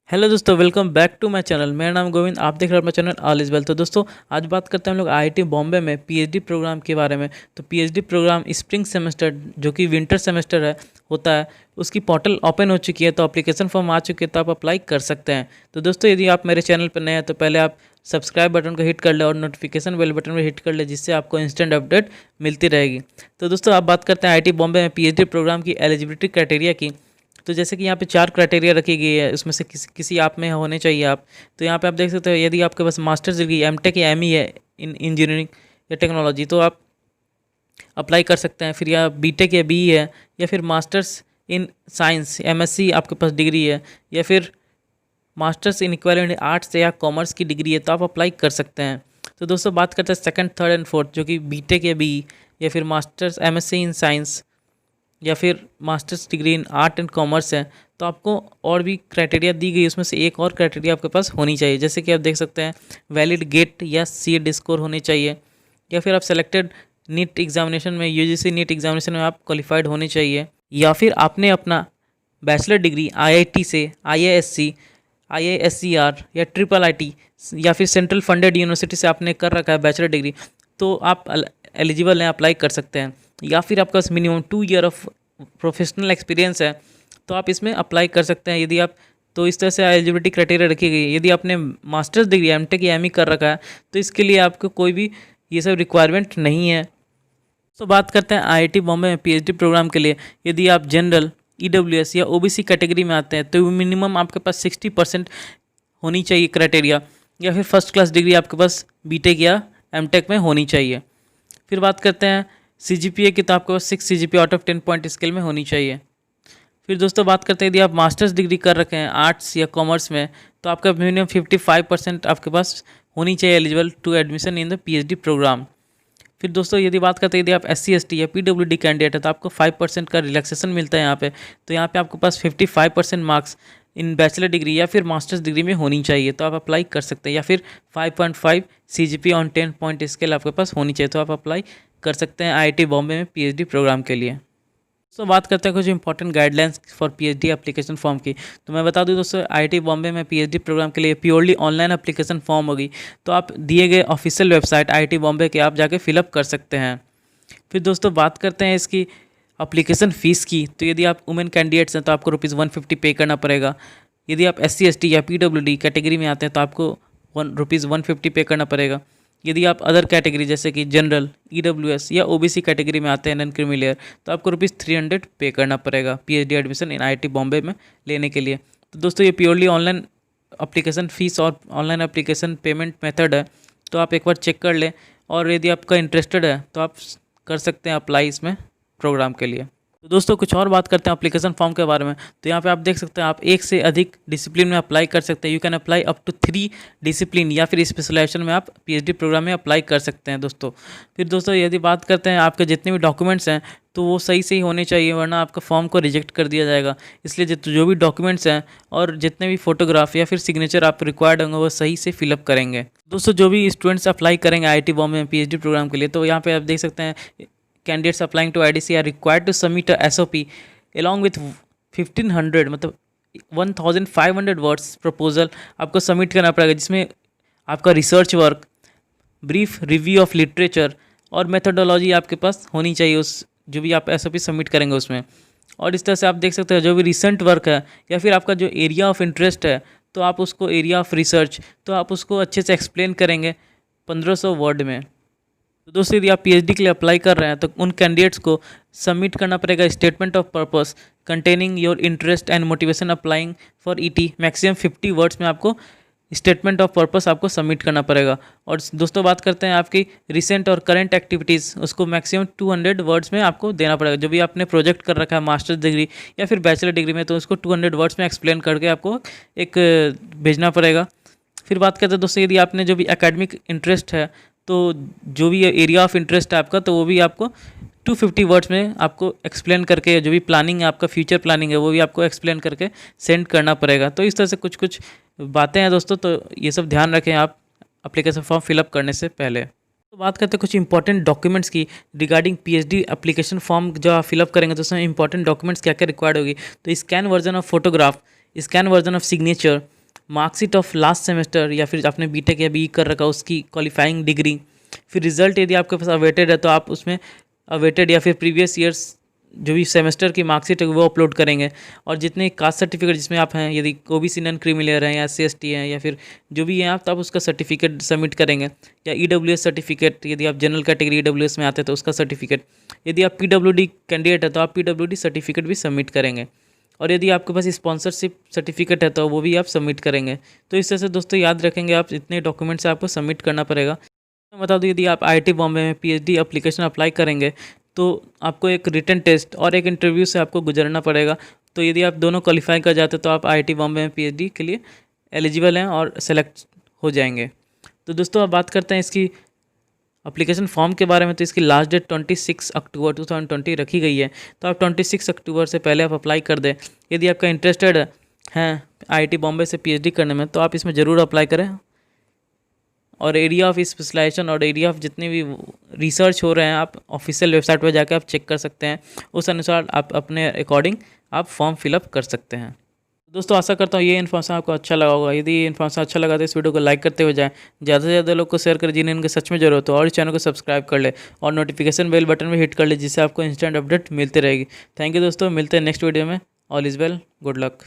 Hello दोस्तों, welcome back to my channel. मेरा नाम गोविंद, आप देख रहे हैं अपना चैनल ऑल इज वेल। तो दोस्तों आज बात करते हैं हम लोग आईआईटी बॉम्बे में पीएचडी प्रोग्राम के बारे में। तो पीएचडी प्रोग्राम स्प्रिंग सेमेस्टर जो कि विंटर सेमेस्टर है होता है, उसकी पोर्टल ओपन हो चुकी है। तो एप्लीकेशन फॉर्म आ चुकी है, तो आप अप्लाई कर सकते हैं। तो दोस्तों यदि आप मेरे चैनल पर नए हैं तो पहले आप सब्सक्राइब बटन को हिट कर ले और नोटिफिकेशन बेल बटन को हिट कर ले, जिससे आपको इंस्टेंट अपडेट मिलती रहेगी। तो दोस्तों आप बात करते हैं आईआईटी बॉम्बे में पीएचडी प्रोग्राम की एलिजिबिलिटी क्राइटेरिया की। तो जैसे कि यहाँ पे 4 क्राइटेरिया रखी गई है, उसमें से किसी आप में होने चाहिए आप। तो यहाँ पे आप देख सकते हो, यदि आपके पास मास्टर्स डिग्री एमटेक या एमई है इन इंजीनियरिंग या टेक्नोलॉजी, तो आप अप्लाई कर सकते हैं। फिर या बीटेक या बीई है, या फिर मास्टर्स इन साइंस एमएससी आपके पास डिग्री है, या फिर मास्टर्स इन इक्विवेलेंट आर्ट्स या कॉमर्स की डिग्री है, तो आप अप्लाई कर सकते हैं। तो दोस्तों बात करते हैं सेकंड, थर्ड एंड फोर्थ, जो कि बीटेक या बीई या फिर मास्टर्स एमएससी इन साइंस या फिर masters degree in art and commerce है। तो आपको और भी क्राइटेरिया दी गई, उसमें से एक और क्राइटेरिया आपके पास होनी चाहिए। जैसे कि आप देख सकते हैं, वैलिड गेट या सीट स्कोर होने चाहिए, या फिर आप सेलेक्टेड नीट एग्जामिनेशन में यूजीसी नीट एग्जामिनेशन में आप क्वालिफाइड होने चाहिए, या फिर आपने अपना बैचलर डिग्री आईआईटी से, आईआईएससी, आईआईएससीआर या ट्रिपल आईटी या फिर सेंट्रल फंडेड यूनिवर्सिटी से आपने कर रखा है बैचलर डिग्री, तो आप एलिजिबल हैं, अप्लाई कर सकते हैं। या फिर आपका minimum 2 year of professional experience है, तो आप इसमें अप्लाई कर सकते हैं। यदि आप, तो इस तरह से एलिजिबिलिटी क्राइटेरिया रखी गई है। यदि आपने मास्टर्स डिग्री एमटेक या एमई कर रखा है, तो इसके लिए आपको कोई भी ये सब रिक्वायरमेंट नहीं है। तो बात करते हैं आईआईटी बॉम्बे में पीएचडी प्रोग्राम के लिए। यदि आप जनरल, ईडब्ल्यूएस या ओबीसी कैटेगरी में आते हैं, तो मिनिमम आपके पास 60% होनी चाहिए क्राइटेरिया, या फिर फर्स्ट क्लास डिग्री आपके पास बीटेक या एमटेक में होनी चाहिए। फिर बात करते हैं सीजीपीए की, तो आपके पास 6 CGPA out of 10 point scale में होनी चाहिए। फिर दोस्तों बात करते हैं, यदि आप मास्टर्स डिग्री कर रखे हैं आर्ट्स या कॉमर्स में, तो आपका मिनिमम 55% आपके पास होनी चाहिए eligible to admission in the PhD programme. फिर दोस्तों यदि बात करते हैं, यदि आप एससी एसटी या पीडब्ल्यूडी कैंडिडेट है, तो आपको 5% का रिलैक्सेशन मिलता है यहाँ पे। तो यहाँ पे आपके पास 55% मार्क्स इन बैचलर डिग्री या फिर मास्टर्स डिग्री में होनी चाहिए, तो आप अप्लाई कर सकते हैं। या फिर 5.5 सीजीपी ऑन 10 पॉइंट स्केल आपके पास होनी चाहिए, तो आप अप्लाई कर सकते हैं आईआईटी बॉम्बे में पीएचडी प्रोग्राम के लिए। तो बात करते हैं कुछ important guidelines for PhD application form की। तो मैं बता दूं दोस्तों, आईआईटी बॉम्बे में पीएचडी प्रोग्राम के लिए प्योरली ऑनलाइन एप्लीकेशन फॉर्म होगी। तो आप दिए गए ऑफिशियल वेबसाइट आईआईटी बॉम्बे के आप जाके फिलअप कर सकते हैं। फिर दोस्तों बात करते हैं इसकी एप्लीकेशन फ़ीस की। तो यदि आप वुमेन कैंडिडेट्स हैं, तो आपको ₹150 पे करना पड़ेगा। यदि आप एससी एसटी या पीडब्ल्यूडी कैटेगरी में आते हैं, तो आपको ₹150 पे करना पड़ेगा। यदि आप अदर कैटेगरी जैसे कि जनरल, ईडब्ल्यूएस या ओबीसी कैटेगरी में आते हैं, नॉन क्रीमी लेयर, तो आपको ₹300 पे करना पड़ेगा PhD admission in IIT Bombay में लेने के लिए। तो दोस्तों ये प्योरली ऑनलाइन एप्लीकेशन फ़ीस और ऑनलाइन एप्लीकेशन पेमेंट मेथड है, तो आप एक बार चेक कर लें। और यदि आपका इंटरेस्टेड है तो आप कर सकते हैं अप्लाई इसमें प्रोग्राम के लिए। तो दोस्तों कुछ और बात करते हैं एप्लीकेशन फॉर्म के बारे में। तो यहाँ पे आप देख सकते हैं, आप एक से अधिक डिसिप्लिन में अप्लाई कर सकते हैं। You can apply up to 3 discipline, या फिर स्पेशलाइजेशन में आप पीएचडी प्रोग्राम में अप्लाई कर सकते हैं दोस्तों। फिर दोस्तों यदि बात करते हैं, आपके जितने भी डॉक्यूमेंट्स हैं तो वो सही सही होने चाहिए, वरना आपका फॉर्म को रिजेक्ट कर दिया जाएगा। इसलिए जो भी डॉक्यूमेंट्स हैं और जितने भी फोटोग्राफ या फिर सिग्नेचर आप रिक्वायर्ड होंगे, वो सही से फिलअप करेंगे। दोस्तों जो भी स्टूडेंट्स अप्लाई करेंगे आईआईटी बॉम्बे में पीएचडी प्रोग्राम के लिए, तो यहाँ पे आप देख सकते हैं, candidates applying to IDC are required to submit a SOP along with 1500 मतलब 1500 वर्ड्स प्रपोजल आपको सबमिट करना पड़ेगा, जिसमें आपका research work, brief review of literature और मेथोडोलॉजी आपके पास होनी चाहिए उस जो भी आप एसओपी सबमिट करेंगे उसमें। और इस तरह से आप देख सकते हैं, जो भी रिसेंट वर्क है या फिर आपका जो एरिया ऑफ इंटरेस्ट है, तो आप उसको एरिया ऑफ रिसर्च, तो आप उसको अच्छे से एक्सप्लेन करेंगे 1500 वर्ड में। तो दोस्तों यदि आप पीएचडी के लिए अप्लाई कर रहे हैं, तो उन कैंडिडेट्स को सबमिट करना पड़ेगा statement of purpose containing your interest and motivation applying for ET. Maximum 50 words में आपको स्टेटमेंट ऑफ पर्पस आपको सबमिट करना पड़ेगा। और दोस्तों बात करते हैं आपकी रिसेंट और करंट एक्टिविटीज़, उसको मैक्सिमम 200 वर्ड्स में आपको देना पड़ेगा। जो भी आपने प्रोजेक्ट कर रखा है मास्टर्स डिग्री या फिर बैचलर डिग्री में, तो उसको 200 वर्ड्स में एक्सप्लेन करके आपको एक भेजना पड़ेगा। फिर बात करते हैं दोस्तों, यदि आपने जो भी एकेडमिक इंटरेस्ट है, तो जो भी एरिया ऑफ इंटरेस्ट है आपका, तो वो भी आपको 250 वर्ड्स में आपको एक्सप्लेन करके, जो भी प्लानिंग है आपका, फ्यूचर प्लानिंग है, वो भी आपको एक्सप्लेन करके सेंड करना पड़ेगा। तो इस तरह से कुछ कुछ बातें हैं दोस्तों, तो ये सब ध्यान रखें आप एप्लीकेशन फॉर्म फिलअप करने से पहले। तो बात करते हैं कुछ इंपॉर्टेंट डॉक्यूमेंट्स की रिगार्डिंग पीएचडी एप्लीकेशन फॉर्म जो आप फिलअप करेंगे, तो उसमें इंपॉर्टेंट डॉक्यूमेंट्स क्या क्या रिक्वायर्ड होगी। तो scan version of photograph, scan version of signature, marksheet of last semester या फिर आपने बीटेक या बीई कर रखा उसकी क्वालिफाइंग डिग्री। फिर रिजल्ट यदि आपके पास अवेटेड है तो आप उसमें अवेटेड या फिर प्रीवियस ईयर्स जो भी सेमेस्टर की मार्कशीट है वो अपलोड करेंगे। और जितने कास्ट सर्टिफिकेट जिसमें आप हैं, यदि ओबीसी नॉन क्रीमिलियर हैं या SC ST हैं या फिर जो भी हैं आप, तो आप उसका सर्टिफिकेट सबमिट करेंगे। या EWS सर्टिफिकेट, यदि आप जनरल कैटेगरी EWS में आते हैं तो उसका सर्टिफिकेट। यदि आप PWD कैंडिडेट है तो आप PWD सर्टिफिकेट भी सबमिट करेंगे। और यदि आपके पास स्पॉन्सरशिप सर्टिफिकेट है तो वो भी आप सबमिट करेंगे। तो इस तरह से दोस्तों याद रखेंगे आप, इतने डॉक्यूमेंट्स आपको सबमिट करना पड़ेगा। मैं बता दूं, यदि आप IIT बॉम्बे में PhD एप्लीकेशन अप्लाई करेंगे तो आपको एक रिटन टेस्ट और एक इंटरव्यू से आपको गुजरना पड़ेगा। तो यदि आप दोनों क्वालिफाई कर जाते तो आप IIT बॉम्बे में PhD के लिए एलिजिबल हैं और सेलेक्ट हो जाएंगे। तो दोस्तों अब बात करते हैं इसकी एप्लीकेशन फॉर्म के बारे में। तो इसकी लास्ट डेट 26 अक्टूबर 2020 रखी गई है। तो आप 26 अक्टूबर से पहले आप अप्लाई कर दें। यदि आपका इंटरेस्टेड हैं IIT बॉम्बे से PhD करने में तो आप इसमें ज़रूर अप्लाई करें। और एरिया ऑफ स्पेशलाइजेशन और एरिया ऑफ जितने भी रिसर्च हो रहे हैं आप ऑफिशियल वेबसाइट पर जाकर आप चेक कर सकते हैं। उस अनुसार आप अपने अकॉर्डिंग आप फॉर्म फिलअप कर सकते हैं। दोस्तों आशा करता हूँ ये इन्फॉर्मेशन आपको अच्छा लगा होगा। यदि ये इन्फॉर्मेशन अच्छा लगा तो इस वीडियो को लाइक करते हुए जाएं, ज़्यादा से ज़्यादा लोग को शेयर करें जिन्हें इनके सच में जरूरत हो, और इस चैनल को सब्सक्राइब कर ले और नोटिफिकेशन बेल बटन में हिट कर ले, जिससे आपको इंस्टेंट अपडेट मिलती रहेगी। थैंक यू दोस्तों, मिलते हैं नेक्स्ट वीडियो में। All is well, good luck.